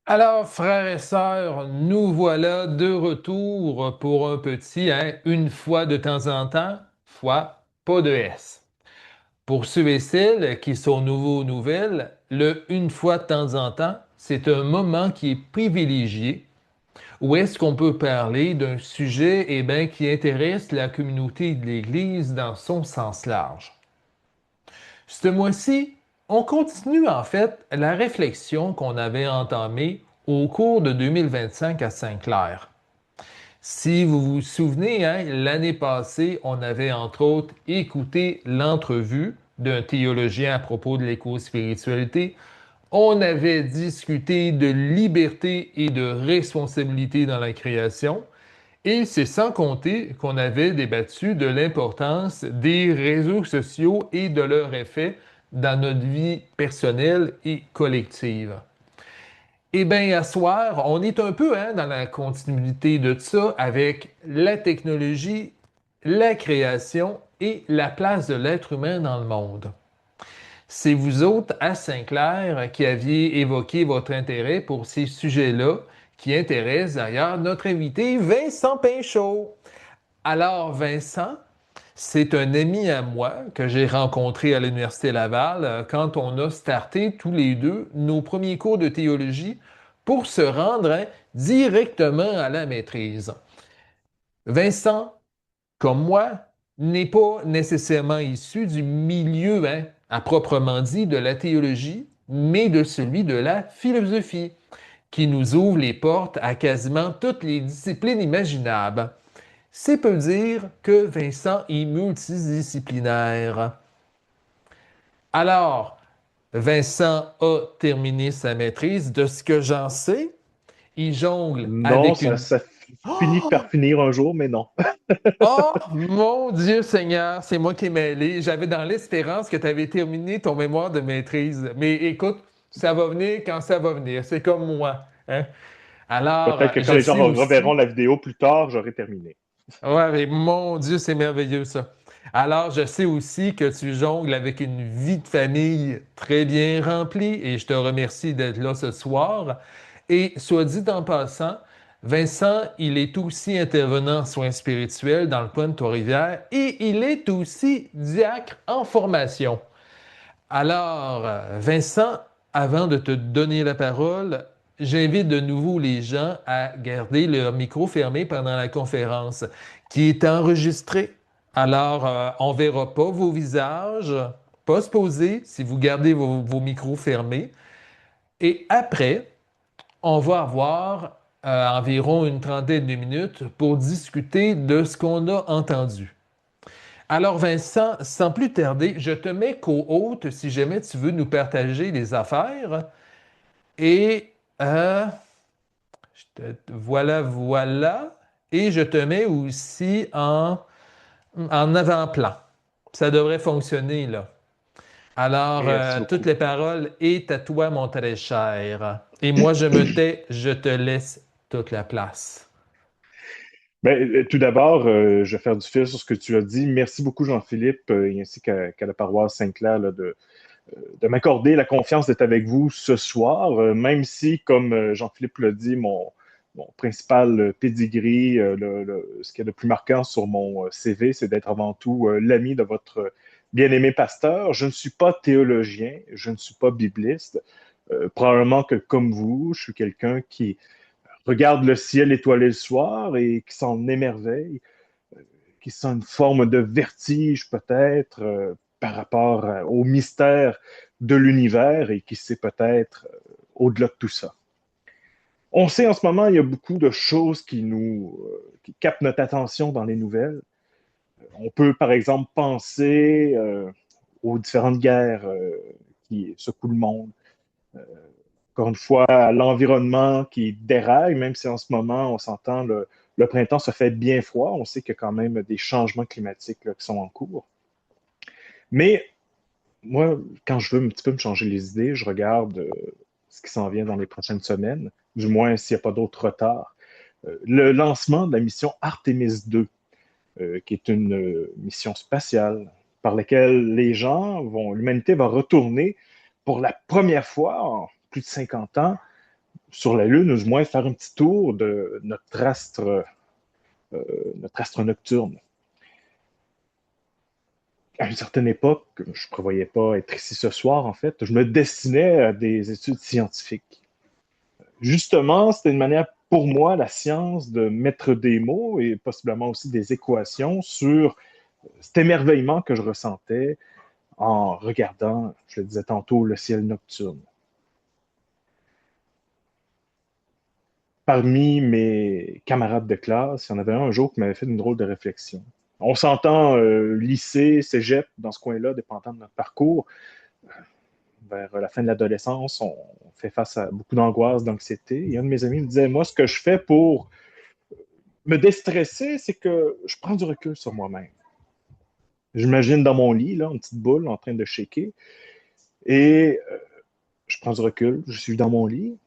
Alors, frères et sœurs, nous voilà de retour pour un petit, une fois de temps en temps, fois pas de S. Pour ceux et celles qui sont nouveaux aux nouvelles, le une fois de temps en temps, c'est un moment qui est privilégié où est-ce qu'on peut parler d'un sujet qui intéresse la communauté de l'Église dans son sens large. Ce mois-ci, on continue en fait la réflexion qu'on avait entamée au cours de 2025 à Saint-Clair. Si vous vous souvenez, l'année passée, on avait entre autres écouté l'entrevue d'un théologien à propos de l'éco-spiritualité. On avait discuté de liberté et de responsabilité dans la création. Et c'est sans compter qu'on avait débattu de l'importance des réseaux sociaux et de leur effet dans notre vie personnelle et collective. Eh bien, à soir, on est un peu dans la continuité de ça avec la technologie, la création et la place de l'être humain dans le monde. C'est vous autres à Saint-Clair qui aviez évoqué votre intérêt pour ces sujets-là, qui intéressent d'ailleurs notre invité Vincent Pinchot. Alors, Vincent, c'est un ami à moi que j'ai rencontré à l'Université Laval quand on a starté tous les deux nos premiers cours de théologie pour se rendre directement à la maîtrise. Vincent, comme moi, n'est pas nécessairement issu du milieu, à proprement dit, de la théologie, mais de celui de la philosophie, qui nous ouvre les portes à quasiment toutes les disciplines imaginables. C'est peu dire que Vincent est multidisciplinaire. Alors, Vincent a terminé sa maîtrise. De ce que j'en sais, il jongle Non, avec ça, une... ça finit par finir un jour, mais non. Oh, mon Dieu Seigneur, c'est moi qui ai mêlé. J'avais dans l'espérance que tu avais terminé ton mémoire de maîtrise. Mais écoute, ça va venir quand ça va venir. C'est comme moi, hein? Alors, Peut-être que quand je les gens sais reverront aussi... la vidéo plus tard, j'aurai terminé. Ouais, mais mon Dieu, c'est merveilleux ça. Alors, je sais aussi que tu jongles avec une vie de famille très bien remplie et je te remercie d'être là ce soir. Et soit dit en passant, Vincent, il est aussi intervenant en soins spirituels dans le coin de Trois-Rivières et il est aussi diacre en formation. Alors, Vincent, avant de te donner la parole, j'invite de nouveau les gens à garder leur micro fermé pendant la conférence qui est enregistrée. Alors, on ne verra pas vos visages, pas se poser si vous gardez vos micros fermés. Et après, on va avoir environ une trentaine de minutes pour discuter de ce qu'on a entendu. Alors, Vincent, sans plus tarder, je te mets co-hôte si jamais tu veux nous partager des affaires. Et voilà, voilà. Et je te mets aussi en avant-plan. Ça devrait fonctionner, là. Alors, Merci toutes beaucoup. les paroles est à toi, mon très cher. Et moi, je me tais, je te laisse toute la place. Tout d'abord, je vais faire du fil sur ce que tu as dit. Merci beaucoup, Jean-Philippe, et ainsi qu'à la paroisse Sainte-Claire là, de m'accorder la confiance d'être avec vous ce soir, même si, comme Jean-Philippe l'a dit, mon principal pedigree, ce qu'il y a de plus marquant sur mon CV, c'est d'être avant tout l'ami de votre bien-aimé pasteur. Je ne suis pas théologien, je ne suis pas bibliste. Probablement que, comme vous, je suis quelqu'un qui regarde le ciel étoilé le soir et qui s'en émerveille, qui sent une forme de vertige peut-être par rapport au mystère de l'univers et qui sait peut-être au-delà de tout ça. On sait en ce moment, il y a beaucoup de choses qui captent notre attention dans les nouvelles. On peut, par exemple, penser aux différentes guerres qui secouent le monde. Euh, Encore une fois, à l'environnement qui déraille, même si en ce moment, on s'entend, le printemps se fait bien froid. On sait qu'il y a quand même des changements climatiques là, qui sont en cours. Mais moi, quand je veux un petit peu me changer les idées, je regarde ce qui s'en vient dans les prochaines semaines, du moins s'il n'y a pas d'autres retards. Le lancement de la mission Artemis 2, qui est une mission spatiale par laquelle l'humanité va retourner pour la première fois en plus de 50 ans sur la Lune, ou du moins faire un petit tour de notre astre nocturne. À une certaine époque, je ne prévoyais pas être ici ce soir, en fait, je me destinais à des études scientifiques. Justement, c'était une manière pour moi, la science, de mettre des mots et possiblement aussi des équations sur cet émerveillement que je ressentais en regardant, je le disais tantôt, le ciel nocturne. Parmi mes camarades de classe, il y en avait un jour qui m'avait fait une drôle de réflexion. On s'entend lycée, cégep, dans ce coin-là, dépendant de notre parcours. Vers la fin de l'adolescence, on fait face à beaucoup d'angoisse, d'anxiété. Et un de mes amis me disait, moi, ce que je fais pour me déstresser, c'est que je prends du recul sur moi-même. J'imagine dans mon lit, là, une petite boule en train de shaker. Et je prends du recul, je suis dans mon lit,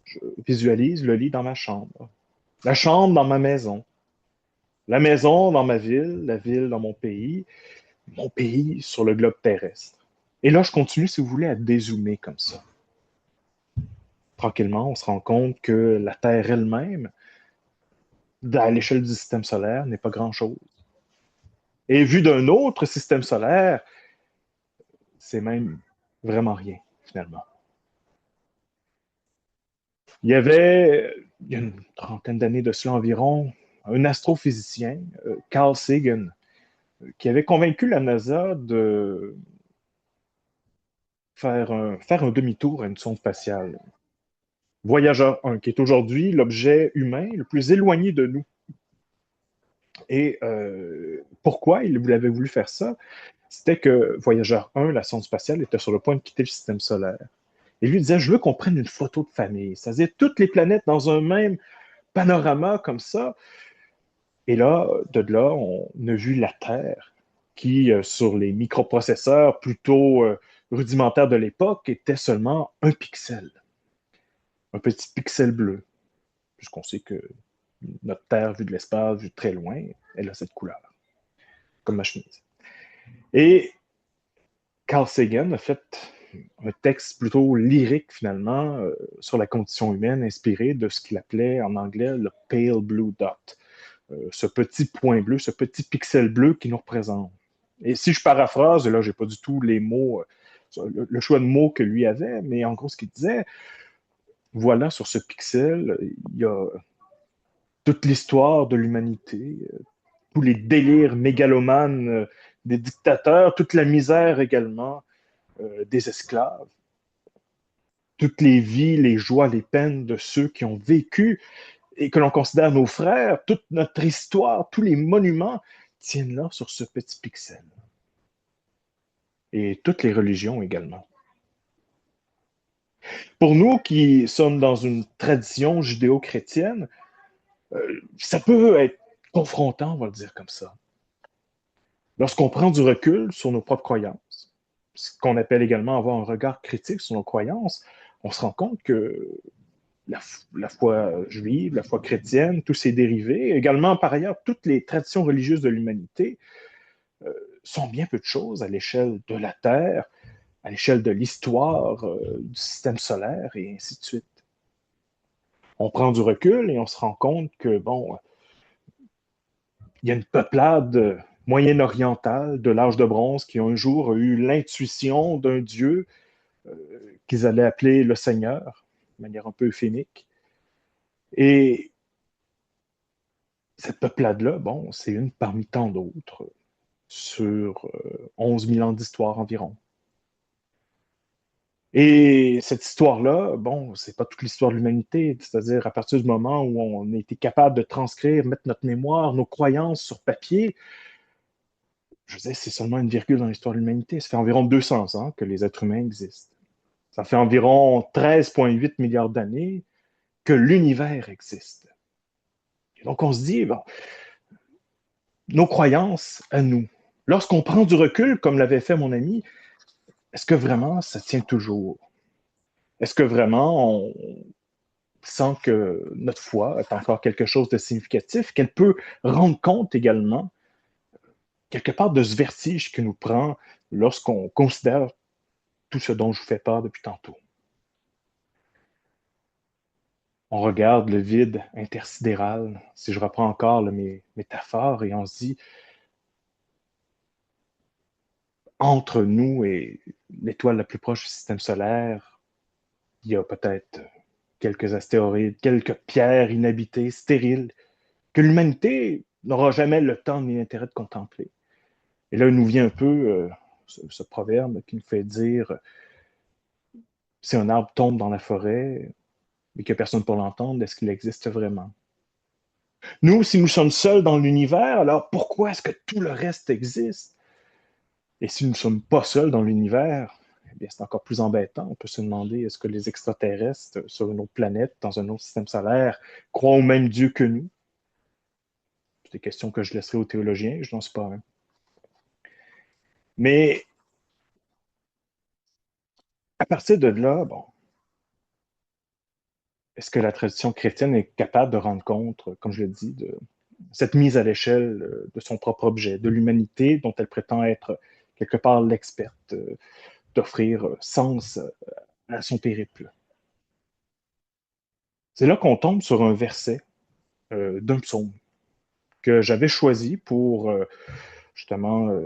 je visualise le lit dans ma chambre, la chambre dans ma maison, la maison dans ma ville, la ville dans mon pays sur le globe terrestre. Et là, je continue, si vous voulez, à dézoomer comme ça. Tranquillement, on se rend compte que la Terre elle-même, à l'échelle du système solaire, n'est pas grand-chose. Et vu d'un autre système solaire, c'est même vraiment rien, finalement. Il y a une trentaine d'années de cela environ, un astrophysicien, Carl Sagan, qui avait convaincu la NASA de faire un demi-tour à une sonde spatiale. Voyageur 1, qui est aujourd'hui l'objet humain le plus éloigné de nous. Et pourquoi il avait voulu faire ça? C'était que Voyageur 1, la sonde spatiale, était sur le point de quitter le système solaire. Et lui disait, je veux qu'on prenne une photo de famille. C'est-à-dire toutes les planètes dans un même panorama comme ça. Et là, de là, on a vu la Terre qui, sur les microprocesseurs plutôt rudimentaires de l'époque, était seulement un pixel. Un petit pixel bleu. Puisqu'on sait que notre Terre, vue de l'espace, vue de très loin, elle a cette couleur, comme ma chemise. Et Carl Sagan a fait un texte plutôt lyrique, finalement, sur la condition humaine, inspiré de ce qu'il appelait en anglais le pale blue dot. Ce petit point bleu, ce petit pixel bleu qui nous représente. Et si je paraphrase, là, je n'ai pas du tout les mots, le choix de mots que lui avait, mais en gros, ce qu'il disait, voilà, sur ce pixel, il y a toute l'histoire de l'humanité, tous les délires mégalomanes des dictateurs, toute la misère également des esclaves, toutes les vies, les joies, les peines de ceux qui ont vécu et que l'on considère nos frères, toute notre histoire, tous les monuments tiennent là sur ce petit pixel. Et toutes les religions également. Pour nous qui sommes dans une tradition judéo-chrétienne, ça peut être confrontant, on va le dire comme ça. Lorsqu'on prend du recul sur nos propres croyances, ce qu'on appelle également avoir un regard critique sur nos croyances, on se rend compte que la foi juive, la foi chrétienne, tous ses dérivés, également par ailleurs toutes les traditions religieuses de l'humanité, sont bien peu de choses à l'échelle de la Terre, à l'échelle de l'histoire du système solaire et ainsi de suite. On prend du recul et on se rend compte que, bon, il y a une peuplade moyen-orientale de l'âge de bronze qui un jour a eu l'intuition d'un Dieu qu'ils allaient appeler le Seigneur, de manière un peu euphémique. Et cette peuplade-là, bon, c'est une parmi tant d'autres sur 11 000 ans d'histoire environ. Et cette histoire-là, bon, c'est pas toute l'histoire de l'humanité, c'est-à-dire à partir du moment où on a été capable de transcrire, mettre notre mémoire, nos croyances sur papier, je veux dire, c'est seulement une virgule dans l'histoire de l'humanité. Ça fait environ 200 ans que les êtres humains existent. Ça fait environ 13,8 milliards d'années que l'univers existe. Et donc on se dit, bon, nos croyances à nous, lorsqu'on prend du recul, comme l'avait fait mon ami, est-ce que vraiment ça tient toujours? Est-ce que vraiment on sent que notre foi est encore quelque chose de significatif, qu'elle peut rendre compte également, quelque part, de ce vertige que nous prend lorsqu'on considère tout ce dont je vous fais part depuis tantôt? On regarde le vide intersidéral, si je reprends encore mes métaphores, et on se dit, entre nous et l'étoile la plus proche du système solaire, il y a peut-être quelques astéroïdes, quelques pierres inhabitées, stériles, que l'humanité n'aura jamais le temps ni l'intérêt de contempler. Et là, il nous vient un peu ce proverbe qui nous fait dire, si un arbre tombe dans la forêt et qu'il n'y a personne pour l'entendre, est-ce qu'il existe vraiment? Nous, si nous sommes seuls dans l'univers, alors pourquoi est-ce que tout le reste existe? Et si nous ne sommes pas seuls dans l'univers, eh bien, c'est encore plus embêtant. On peut se demander, est-ce que les extraterrestres sur une autre planète, dans un autre système solaire, croient au même Dieu que nous? C'est des questions que je laisserai aux théologiens, je n'en sais pas un. Mais à partir de là, bon, est-ce que la tradition chrétienne est capable de rendre compte, comme je l'ai dit, de cette mise à l'échelle de son propre objet, de l'humanité dont elle prétend être quelque part l'experte, d'offrir sens à son périple? C'est là qu'on tombe sur un verset d'un psaume que j'avais choisi pour justement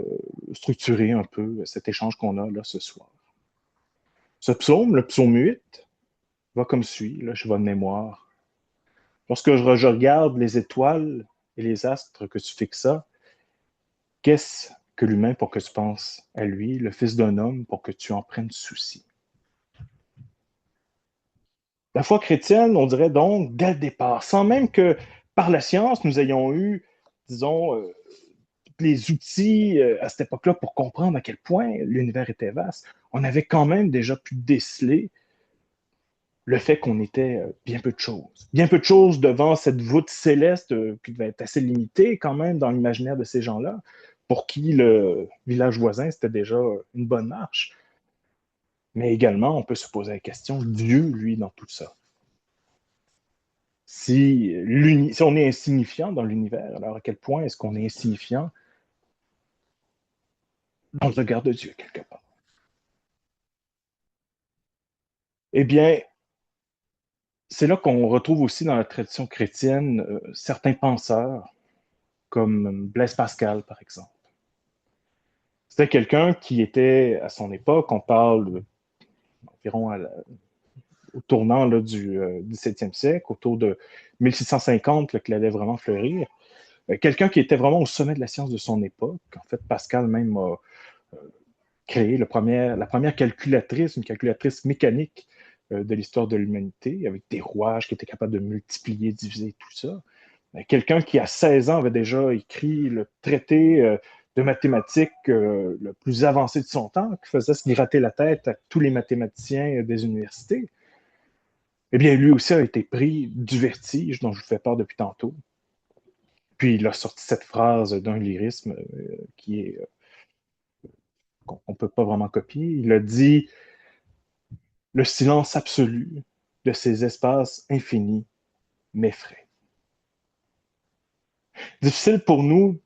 structurer un peu cet échange qu'on a là ce soir. Ce psaume, le psaume 8, va comme suit, là, je vais de mémoire. Lorsque je regarde les étoiles et les astres que tu fixas, qu'est-ce que l'humain pour que tu penses à lui, le Fils d'un homme pour que tu en prennes souci? La foi chrétienne, on dirait donc, dès le départ, sans même que par la science, nous ayons eu, disons, les outils à cette époque-là pour comprendre à quel point l'univers était vaste, on avait quand même déjà pu déceler le fait qu'on était bien peu de choses. Bien peu de choses devant cette voûte céleste qui devait être assez limitée quand même dans l'imaginaire de ces gens-là, pour qui le village voisin, c'était déjà une bonne marche. Mais également, on peut se poser la question, Dieu, lui, dans tout ça. Si on est insignifiant dans l'univers, alors à quel point est-ce qu'on est insignifiant dans le regard de Dieu, quelque part? Eh bien, c'est là qu'on retrouve aussi dans la tradition chrétienne certains penseurs, comme Blaise Pascal, par exemple. C'était quelqu'un qui était, à son époque, on parle environ au tournant là, du XVIIe siècle, autour de 1650, là, qu'il allait vraiment fleurir. Quelqu'un qui était vraiment au sommet de la science de son époque. En fait, Pascal même a créé la première calculatrice, une calculatrice mécanique de l'histoire de l'humanité, avec des rouages qui étaient capables de multiplier, diviser, tout ça. Quelqu'un qui, à 16 ans, avait déjà écrit le traité de mathématiques le plus avancé de son temps, qui faisait se gratter la tête à tous les mathématiciens des universités. Eh bien, lui aussi a été pris du vertige dont je vous fais part depuis tantôt. Puis il a sorti cette phrase d'un lyrisme qui est qu'on ne peut pas vraiment copier. Il a dit le silence absolu de ces espaces infinis m'effraie. Difficile pour nous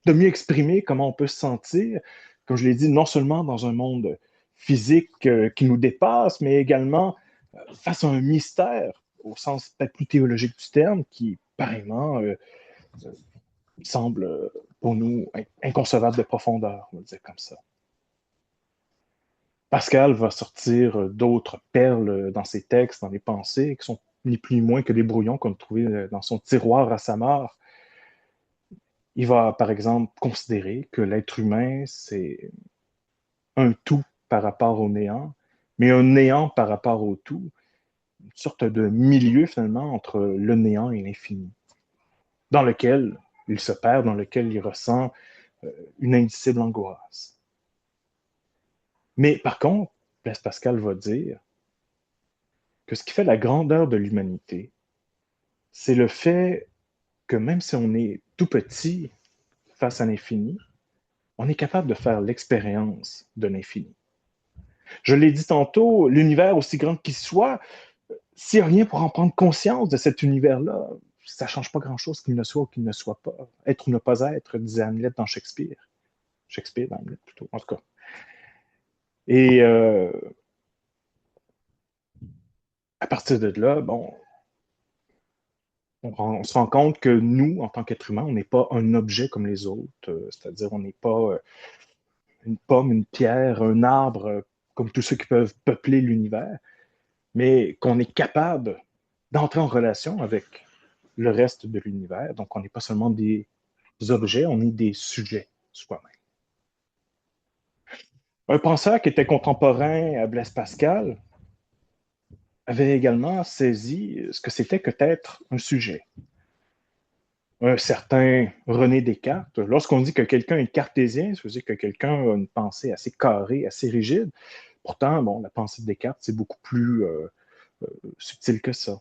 de mieux exprimer comment on peut se sentir, comme je l'ai dit, non seulement dans un monde physique qui nous dépasse, mais également face à un mystère, au sens peut-être plus théologique du terme, qui pareillement semble pour nous inconcevable de profondeur, on va le dire comme ça. Pascal va sortir d'autres perles dans ses textes, dans les pensées, qui sont ni plus ni moins que des brouillons qu'on a trouvés dans son tiroir à sa mort. Il va, par exemple, considérer que l'être humain, c'est un tout par rapport au néant, mais un néant par rapport au tout, une sorte de milieu finalement entre le néant et l'infini, dans lequel il se perd, dans lequel il ressent une indicible angoisse. Mais par contre, Blaise Pascal va dire que ce qui fait la grandeur de l'humanité, c'est le fait que même si on est tout petit face à l'infini, on est capable de faire l'expérience de l'infini. Je l'ai dit tantôt, l'univers, aussi grand qu'il soit, s'il n'y a rien pour en prendre conscience de cet univers-là, ça ne change pas grand-chose qu'il ne soit ou qu'il ne soit pas. Être ou ne pas être, disait Hamlet dans Shakespeare. Shakespeare dans Hamlet plutôt, en tout cas. Et à partir de là, bon, on se rend compte que nous, en tant qu'êtres humains, on n'est pas un objet comme les autres, c'est-à-dire on n'est pas une pomme, une pierre, un arbre, comme tous ceux qui peuvent peupler l'univers, mais qu'on est capable d'entrer en relation avec le reste de l'univers. Donc, on n'est pas seulement des objets, on est des sujets soi-même. Un penseur qui était contemporain à Blaise Pascal avait également saisi ce que c'était que d'être un sujet. Un certain René Descartes, lorsqu'on dit que quelqu'un est cartésien, ça veut dire que quelqu'un a une pensée assez carrée, assez rigide. Pourtant, bon, la pensée de Descartes, c'est beaucoup plus subtil que ça.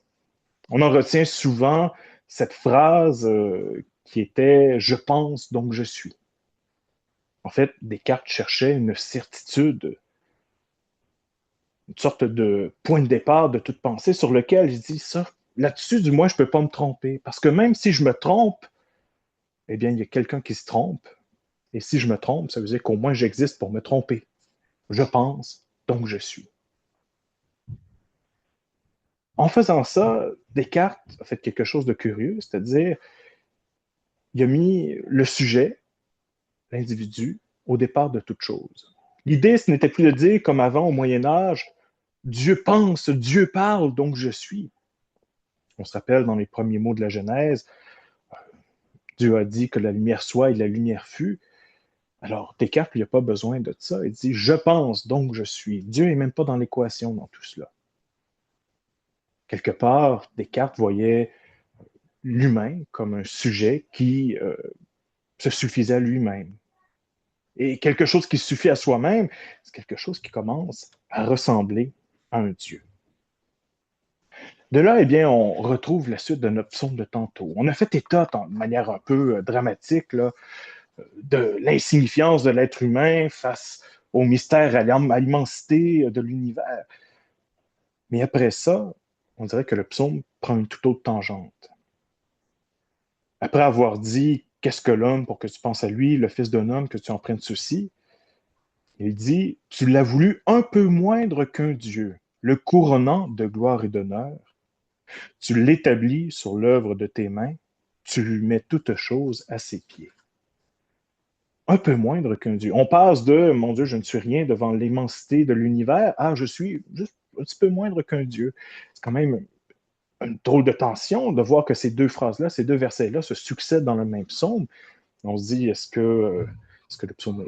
On en retient souvent cette phrase qui était « je pense, donc je suis ». En fait, Descartes cherchait une certitude, une sorte de point de départ de toute pensée sur lequel il dit ça, là-dessus, du moins, je ne peux pas me tromper. Parce que même si je me trompe, eh bien, il y a quelqu'un qui se trompe. Et si je me trompe, ça veut dire qu'au moins j'existe pour me tromper. Je pense, donc je suis. En faisant ça, Descartes a fait quelque chose de curieux, c'est-à-dire, il a mis le sujet, l'individu, au départ de toute chose. L'idée, ce n'était plus de dire, comme avant au Moyen Âge, Dieu pense, Dieu parle, donc je suis. On se rappelle dans les premiers mots de la Genèse, Dieu a dit que la lumière soit et la lumière fut. Alors, Descartes, il n'a pas besoin de ça. Il dit, je pense, donc je suis. Dieu n'est même pas dans l'équation dans tout cela. Quelque part, Descartes voyait l'humain comme un sujet qui se suffisait à lui-même. Et quelque chose qui suffit à soi-même, c'est quelque chose qui commence à ressembler à un Dieu. De là, eh bien, on retrouve la suite de notre psaume de tantôt. On a fait état, de manière un peu dramatique, là, de l'insignifiance de l'être humain face au mystère, à l'immensité de l'univers. Mais après ça, on dirait que le psaume prend une toute autre tangente. Après avoir dit « Qu'est-ce que l'homme pour que tu penses à lui, le fils d'un homme que tu en prennes souci ?» il dit « Tu l'as voulu un peu moindre qu'un Dieu, le couronnant de gloire et d'honneur. Tu l'établis sur l'œuvre de tes mains, tu lui mets toutes choses à ses pieds. » Un peu moindre qu'un Dieu. On passe de « Mon Dieu, je ne suis rien devant l'immensité de l'univers » à « Je suis juste un petit peu moindre qu'un Dieu. » C'est quand même une drôle de tension de voir que ces deux phrases-là, ces deux versets-là se succèdent dans le même psaume. On se dit, est-ce que le psaume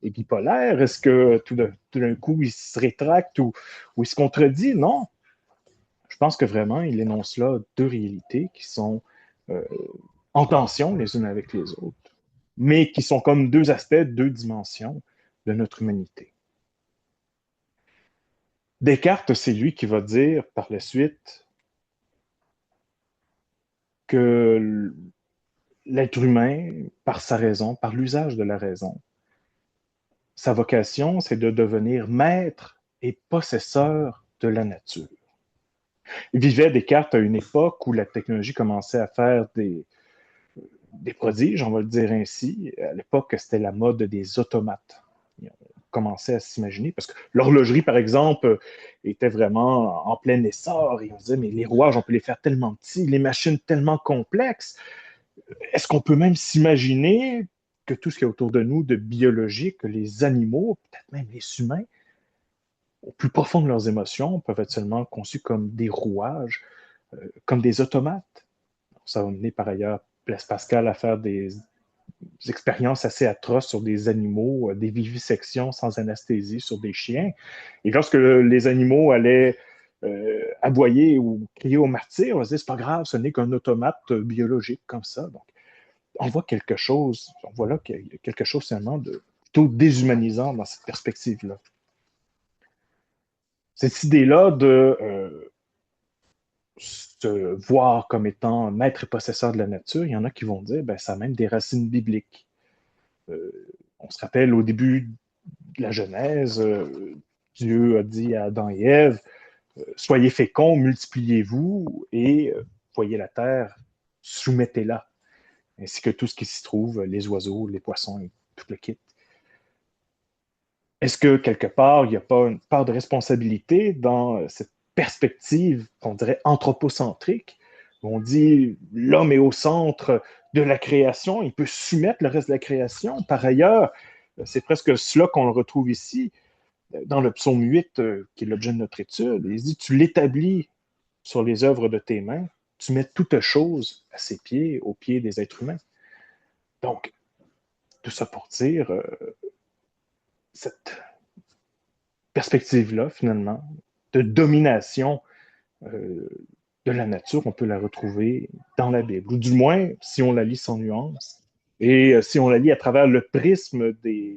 est bipolaire? Est-ce que tout d'un coup, il se rétracte ou il se contredit? Non. Je pense que vraiment, il énonce là deux réalités qui sont euh, en tension les unes avec les autres, mais qui sont comme deux aspects, deux dimensions de notre humanité. Descartes, c'est lui qui va dire par la suite que l'être humain, par sa raison, par l'usage de la raison, sa vocation, c'est de devenir maître et possesseur de la nature. Il vivait Descartes à une époque où la technologie commençait à faire des prodiges, on va le dire ainsi. À l'époque, c'était la mode des automates. On commençait à s'imaginer, parce que l'horlogerie, par exemple, était vraiment en plein essor, et on se disait, mais les rouages, on peut les faire tellement petits, les machines tellement complexes. Est-ce qu'on peut même s'imaginer que tout ce qui est autour de nous de biologique, que les animaux, peut-être même les humains, au plus profond de leurs émotions, peuvent être seulement conçus comme des rouages, comme des automates? Ça va mener par ailleurs Blaise Pascal à faire des expériences assez atroces sur des animaux, des vivisections sans anesthésie sur des chiens. Et lorsque les animaux allaient aboyer ou crier au martyr, on se dit, c'est pas grave, ce n'est qu'un automate biologique comme ça. Donc, on voit quelque chose, on voit là qu'il y a quelque chose seulement de plutôt déshumanisant dans cette perspective-là. Cette idée-là de se voir comme étant maître et possesseur de la nature, il y en a qui vont dire, ben, ça a même des racines bibliques. On se rappelle au début de la Genèse, Dieu a dit à Adam et Ève, soyez féconds, multipliez-vous et voyez la terre, soumettez-la, ainsi que tout ce qui s'y trouve, les oiseaux, les poissons et tout le kit. Est-ce que quelque part, il n'y a pas une part de responsabilité dans cette perspective qu'on dirait anthropocentrique On dit l'homme est au centre de la création, il peut soumettre le reste de la création. Par ailleurs, c'est presque cela qu'on le retrouve ici, dans le psaume 8, qui est l'objet de notre étude. Il dit, tu l'établis sur les œuvres de tes mains, tu mets toutes choses à ses pieds, aux pieds des êtres humains. Donc, tout ça pour dire, cette perspective-là, finalement, de domination euh, de la nature, on peut la retrouver dans la Bible, ou du moins si on la lit sans nuance, et si on la lit à travers le prisme de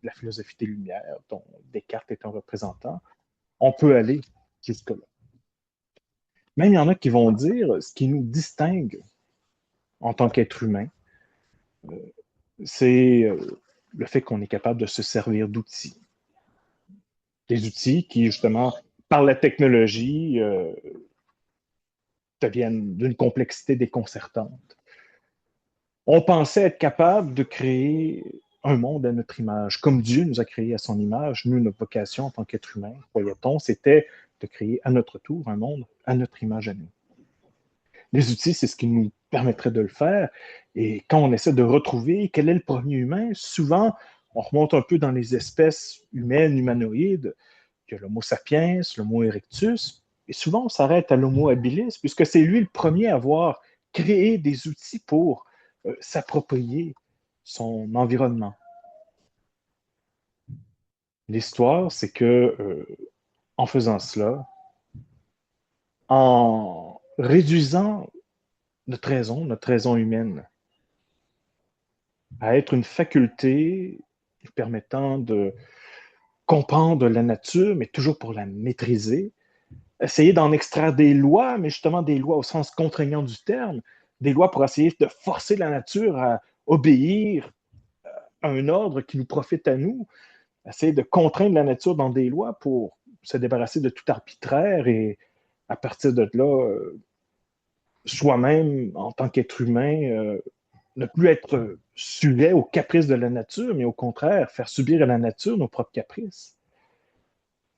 la philosophie des Lumières, dont Descartes est un représentant, on peut aller jusque-là. Même il y en a qui vont dire ce qui nous distingue en tant qu'être humain, c'est le fait qu'on est capable de se servir d'outils. Des outils qui, justement, par la technologie, deviennent d'une complexité déconcertante. On pensait être capable de créer un monde à notre image. Comme Dieu nous a créés à son image, nous, notre vocation en tant qu'être humain, croyait-on, c'était de créer à notre tour un monde à notre image à nous. Les outils, c'est ce qui nous permettrait de le faire. Et quand on essaie de retrouver quel est le premier humain, souvent, on remonte un peu dans les espèces humaines, humanoïdes, il y a l'Homo sapiens, l'Homo erectus, et souvent on s'arrête à l'Homo habilis, puisque c'est lui le premier à avoir créé des outils pour s'approprier son environnement. L'histoire, c'est que en faisant cela, en réduisant notre raison humaine, à être une faculté permettant de comprendre la nature, mais toujours pour la maîtriser, essayer d'en extraire des lois, mais justement des lois au sens contraignant du terme, des lois pour essayer de forcer la nature à obéir à un ordre qui nous profite à nous, essayer de contraindre la nature dans des lois pour se débarrasser de tout arbitraire et à partir de là, soi-même, en tant qu'être humain, ne plus être sujet aux caprices de la nature, mais au contraire, faire subir à la nature nos propres caprices.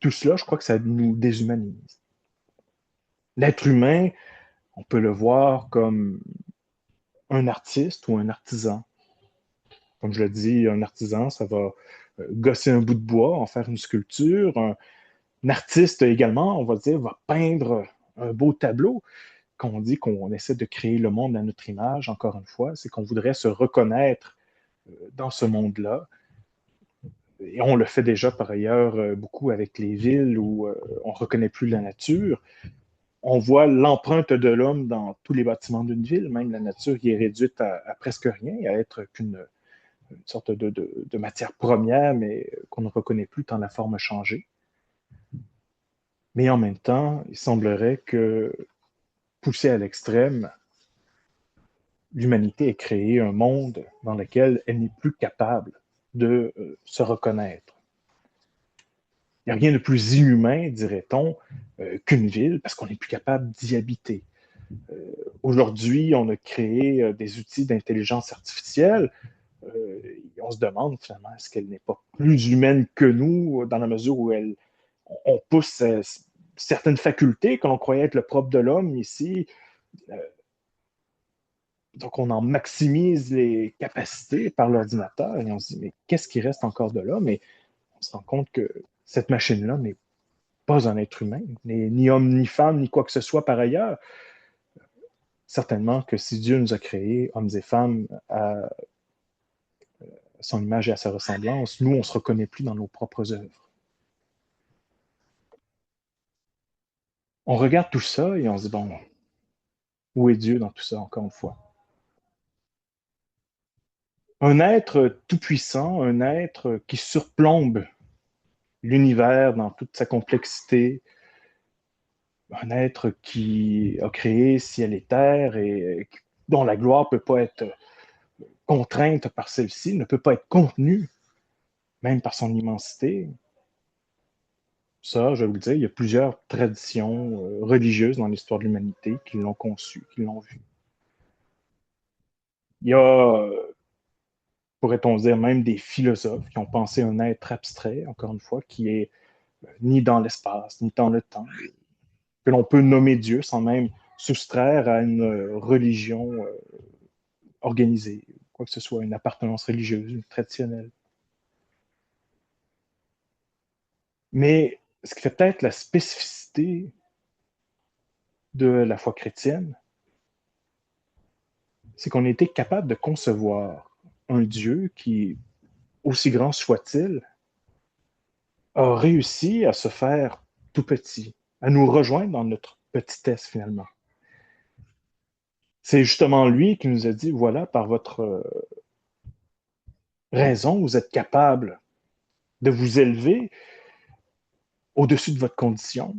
Tout cela, je crois que ça nous déshumanise. L'être humain, on peut le voir comme un artiste ou un artisan. Comme je le dis, un artisan, ça va gosser un bout de bois, en faire une sculpture. Un artiste également, on va dire, va peindre un beau tableau. Quand on dit qu'on essaie de créer le monde à notre image, encore une fois, c'est qu'on voudrait se reconnaître dans ce monde-là. Et on le fait déjà par ailleurs beaucoup avec les villes où on ne reconnaît plus la nature. On voit l'empreinte de l'homme dans tous les bâtiments d'une ville, même la nature qui est réduite à presque rien, à être qu'une une sorte de matière première, mais qu'on ne reconnaît plus tant la forme a changé. Mais en même temps, il semblerait que, poussée à l'extrême, l'humanité ait créé un monde dans lequel elle n'est plus capable de se reconnaître. Il n'y a rien de plus inhumain, dirait-on, qu'une ville, parce qu'on n'est plus capable d'y habiter. Aujourd'hui, on a créé des outils d'intelligence artificielle. On se demande finalement, est-ce qu'elle n'est pas plus humaine que nous, dans la mesure où on pousse certaines facultés que l'on croyait être le propre de l'homme ici. Euh, donc, on en maximise les capacités par l'ordinateur et on se dit, mais qu'est-ce qui reste encore de l'homme? Et on se rend compte que cette machine-là n'est pas un être humain, ni homme, ni femme, ni quoi que ce soit par ailleurs. Certainement que si Dieu nous a créés, hommes et femmes, à son image et à sa ressemblance, nous, on ne se reconnaît plus dans nos propres œuvres. On regarde tout ça et on se dit, bon, où est Dieu dans tout ça, encore une fois? Un être tout-puissant, un être qui surplombe l'univers dans toute sa complexité, un être qui a créé ciel et terre et dont la gloire ne peut pas être contrainte par celle-ci, ne peut pas être contenue, même par son immensité. Ça, je vais vous le dire, il y a plusieurs traditions religieuses dans l'histoire de l'humanité qui l'ont conçu, qui l'ont vu. Il y a, pourrait-on dire, même des philosophes qui ont pensé un être abstrait, encore une fois, qui est ni dans l'espace, ni dans le temps, que l'on peut nommer Dieu sans même soustraire à une religion organisée, quoi que ce soit, une appartenance religieuse, traditionnelle. Mais ce qui fait peut-être la spécificité de la foi chrétienne, c'est qu'on a été capable de concevoir un Dieu qui, aussi grand soit-il, a réussi à se faire tout petit, à nous rejoindre dans notre petitesse finalement. C'est justement lui qui nous a dit, voilà, par votre raison, vous êtes capable de vous élever au-dessus de votre condition.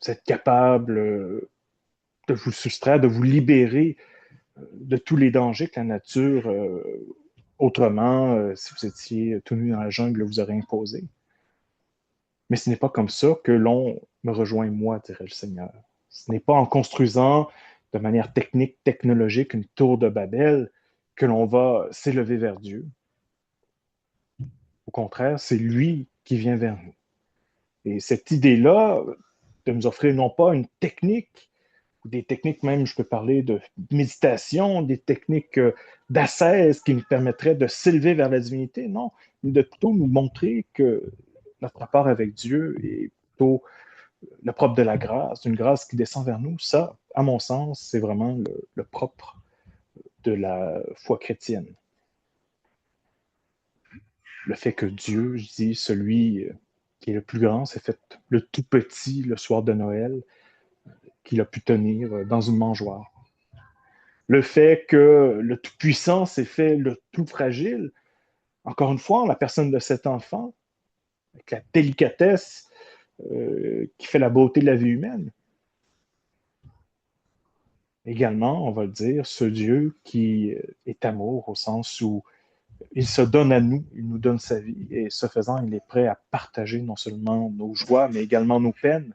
Vous êtes capable de vous soustraire, de vous libérer de tous les dangers que la nature, autrement, si vous étiez tout nu dans la jungle, vous aurait imposé. Mais ce n'est pas comme ça que l'on me rejoint moi, dirait le Seigneur. Ce n'est pas en construisant de manière technique, technologique, une tour de Babel que l'on va s'élever vers Dieu. Au contraire, c'est lui qui vient vers nous. Et cette idée-là, de nous offrir non pas une technique, ou des techniques même, je peux parler de méditation, des techniques d'ascèse qui nous permettraient de s'élever vers la divinité, non, mais de plutôt nous montrer que notre rapport avec Dieu est plutôt le propre de la grâce, une grâce qui descend vers nous. Ça, à mon sens, c'est vraiment le propre de la foi chrétienne. Le fait que Dieu, je dis, celui qui est le plus grand, s'est fait le tout petit le soir de Noël, qu'il a pu tenir dans une mangeoire. Le fait que le Tout-Puissant s'est fait le tout fragile, encore une fois, en la personne de cet enfant, avec la délicatesse qui fait la beauté de la vie humaine. Également, on va le dire, ce Dieu qui est amour au sens où il se donne à nous, il nous donne sa vie, et ce faisant, il est prêt à partager non seulement nos joies, mais également nos peines,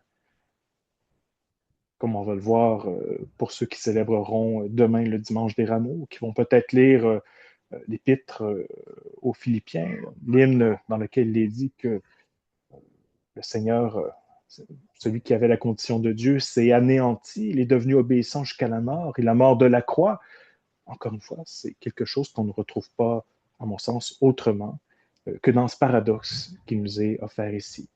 comme on va le voir pour ceux qui célébreront demain le dimanche des rameaux, qui vont peut-être lire l'épître aux Philippiens, l'hymne dans lequel il est dit que le Seigneur, celui qui avait la condition de Dieu, s'est anéanti, il est devenu obéissant jusqu'à la mort, et la mort de la croix, encore une fois, c'est quelque chose qu'on ne retrouve pas, à mon sens, autrement que dans ce paradoxe qui nous est offert ici.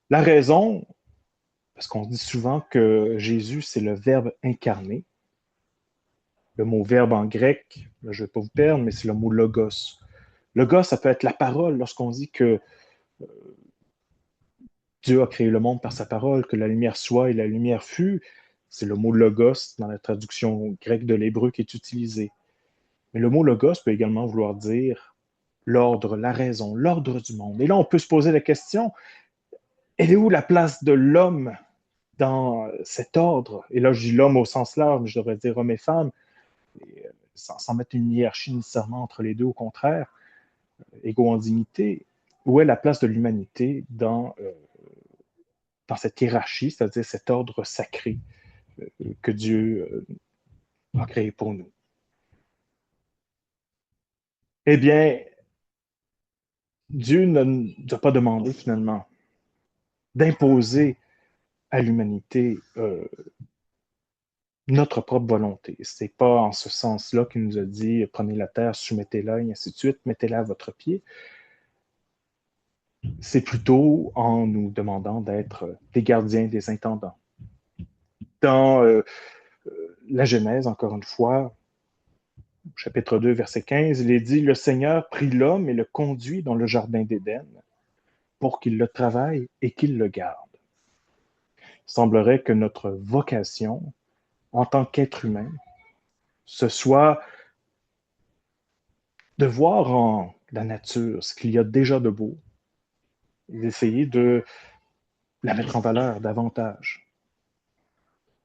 La raison, parce qu'on dit souvent que Jésus, c'est le Verbe incarné. Le mot verbe en grec, là, je ne vais pas vous perdre, mais c'est le mot logos. Logos, ça peut être la parole lorsqu'on dit que Dieu a créé le monde par sa parole, que la lumière soit et la lumière fut. C'est le mot logos dans la traduction grecque de l'hébreu qui est utilisé. Mais le mot logos peut également vouloir dire l'ordre, la raison, l'ordre du monde. Et là, on peut se poser la question, elle est où la place de l'homme dans cet ordre? Et là, je dis l'homme au sens large, mais je devrais dire homme et femme, et, sans mettre une hiérarchie nécessairement entre les deux, au contraire, égaux en dignité. Où est la place de l'humanité dans cette hiérarchie, c'est-à-dire cet ordre sacré que Dieu a créé pour nous? Eh bien, Dieu ne nous a pas demandé finalement d'imposer à l'humanité notre propre volonté. Ce n'est pas en ce sens-là qu'il nous a dit prenez la terre, soumettez-la, et ainsi de suite, mettez-la à votre pied. C'est plutôt en nous demandant d'être des gardiens, des intendants. Dans la Genèse, encore une fois, chapitre 2, verset 15, il est dit le Seigneur prit l'homme et le conduit dans le jardin d'Éden pour qu'il le travaille et qu'il le garde. Il semblerait que notre vocation en tant qu'être humain, ce soit de voir en la nature ce qu'il y a déjà de beau et d'essayer de la mettre en valeur davantage.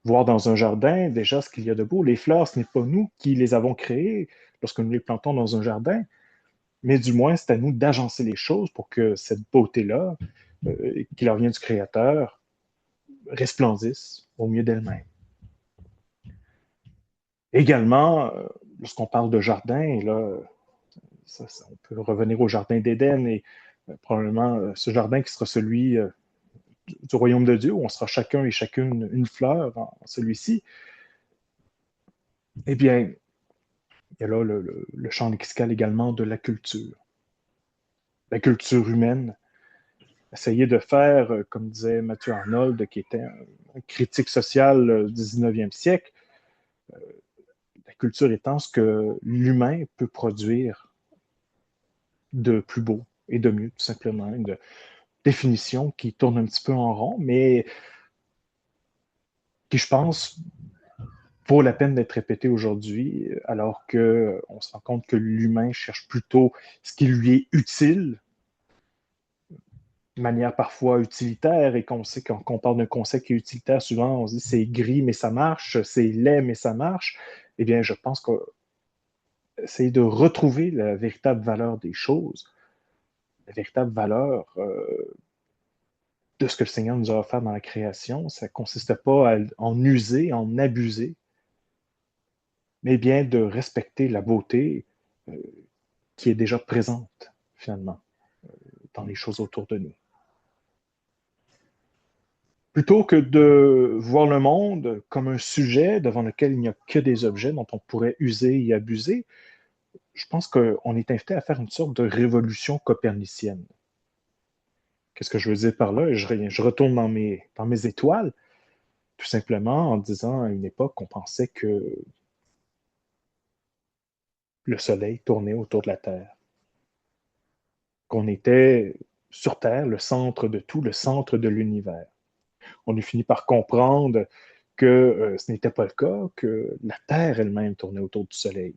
Voir dans un jardin déjà ce qu'il y a de beau. Les fleurs, ce n'est pas nous qui les avons créées lorsque nous les plantons dans un jardin, mais du moins c'est à nous d'agencer les choses pour que cette beauté-là, qui leur vient du Créateur, resplendisse au mieux d'elle-même. Également, lorsqu'on parle de jardin, et là, on peut revenir au jardin d'Éden et probablement ce jardin qui sera celui du royaume de Dieu, où on sera chacun et chacune une fleur en celui-ci, eh bien, il y a là le champ lexical également de la culture humaine. Essayer de faire, comme disait Matthew Arnold, qui était un critique social du 19e siècle, la culture étant ce que l'humain peut produire de plus beau et de mieux, tout simplement. Une définition qui tourne un petit peu en rond, mais qui, je pense, vaut la peine d'être répétée aujourd'hui, alors qu'on se rend compte que l'humain cherche plutôt ce qui lui est utile, de manière parfois utilitaire, et qu'on sait quand on parle d'un concept qui est utilitaire, souvent on se dit c'est gris mais ça marche, c'est laid mais ça marche. Eh bien, je pense qu'essayer de retrouver la véritable valeur des choses, la véritable valeur de ce que le Seigneur nous a offert dans la création, ça ne consiste pas à en user, en abuser, mais bien de respecter la beauté euh, qui est déjà présente, finalement, dans les choses autour de nous. Plutôt que de voir le monde comme un sujet devant lequel il n'y a que des objets dont on pourrait user et abuser, je pense qu'on est invité à faire une sorte de révolution copernicienne. Qu'est-ce que je veux dire par là? Je retourne dans mes étoiles, tout simplement en disant à une époque, on pensait que le Soleil tournait autour de la Terre, qu'on était sur Terre, le centre de tout, le centre de l'univers. On a fini par comprendre que ce n'était pas le cas, que la Terre elle-même tournait autour du Soleil,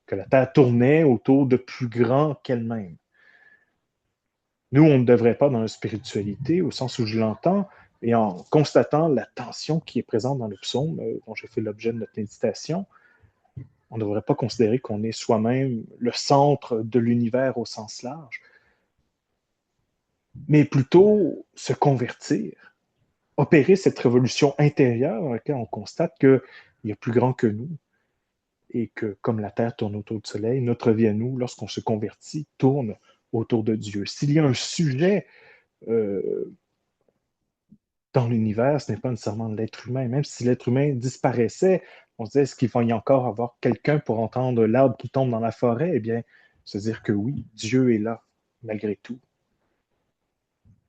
que la Terre tournait autour de plus grand qu'elle-même. Nous, on ne devrait pas dans la spiritualité, au sens où je l'entends, et en constatant la tension qui est présente dans le psaume, dont j'ai fait l'objet de notre méditation, on ne devrait pas considérer qu'on est soi-même le centre de l'univers au sens large, mais plutôt se convertir, opérer cette révolution intérieure dans laquelle on constate qu'il y a plus grand que nous et que comme la Terre tourne autour du Soleil, notre vie à nous, lorsqu'on se convertit, tourne autour de Dieu. S'il y a un sujet euh, dans l'univers, ce n'est pas nécessairement l'être humain. Même si l'être humain disparaissait, on se disait, est-ce qu'il va y encore avoir quelqu'un pour entendre l'arbre qui tombe dans la forêt? Eh bien, se dire que oui, Dieu est là, malgré tout.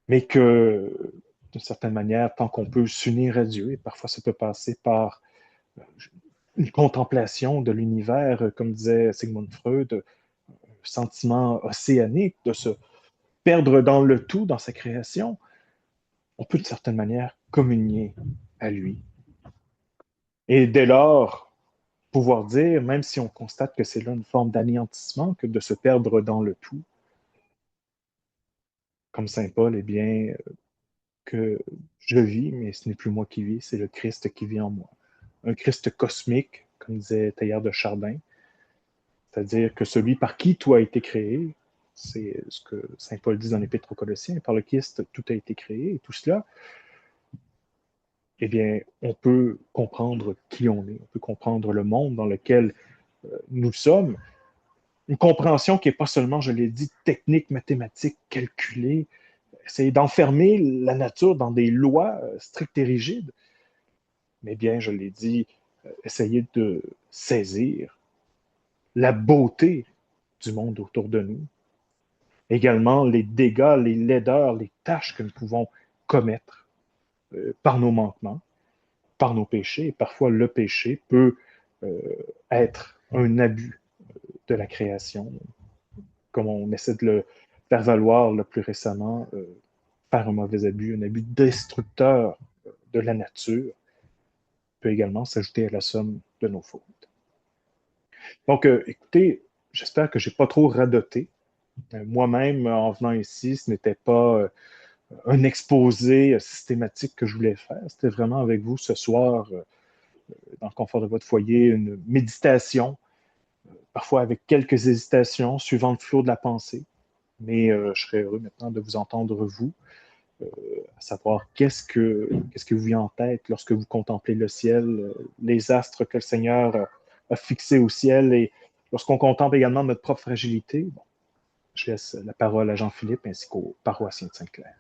Mais que, d'une certaine manière, tant qu'on peut s'unir à Dieu, et parfois ça peut passer par une contemplation de l'univers, comme disait Sigmund Freud, un sentiment océanique, de se perdre dans le tout, dans sa création, on peut d'une certaine manière communier à lui. Et dès lors, pouvoir dire, même si on constate que c'est là une forme d'anéantissement, que de se perdre dans le tout, comme Saint Paul, eh bien, que je vis, mais ce n'est plus moi qui vis, c'est le Christ qui vit en moi. Un Christ cosmique, comme disait Teilhard de Chardin, c'est-à-dire que celui par qui tout a été créé, c'est ce que Saint Paul dit dans l'Épître aux Colossiens, par le Christ tout a été créé, et tout cela, eh bien, on peut comprendre qui on est, on peut comprendre le monde dans lequel nous sommes, une compréhension qui n'est pas seulement, je l'ai dit, technique, mathématique, calculée, c'est d'enfermer la nature dans des lois strictes et rigides, mais bien, je l'ai dit, essayer de saisir la beauté du monde autour de nous, également les dégâts, les laideurs, les tâches que nous pouvons commettre par nos manquements, par nos péchés, et parfois le péché peut euh, être un abus de la création, comme on essaie de le faire valoir le plus récemment, faire un mauvais abus, un abus destructeur de la nature, peut également s'ajouter à la somme de nos fautes. Donc, écoutez, j'espère que je n'ai pas trop radoté. Moi-même, en venant ici, ce n'était pas un exposé systématique que je voulais faire. C'était vraiment avec vous ce soir, dans le confort de votre foyer, une méditation, parfois avec quelques hésitations, suivant le flot de la pensée. Mais je serais heureux maintenant de vous entendre, vous, euh, à savoir qu'est-ce que vous vient en tête lorsque vous contemplez le ciel, les astres que le Seigneur a fixés au ciel, et lorsqu'on contemple également notre propre fragilité. Bon, je laisse la parole à Jean-Philippe ainsi qu'aux paroissiens de Sainte-Claire.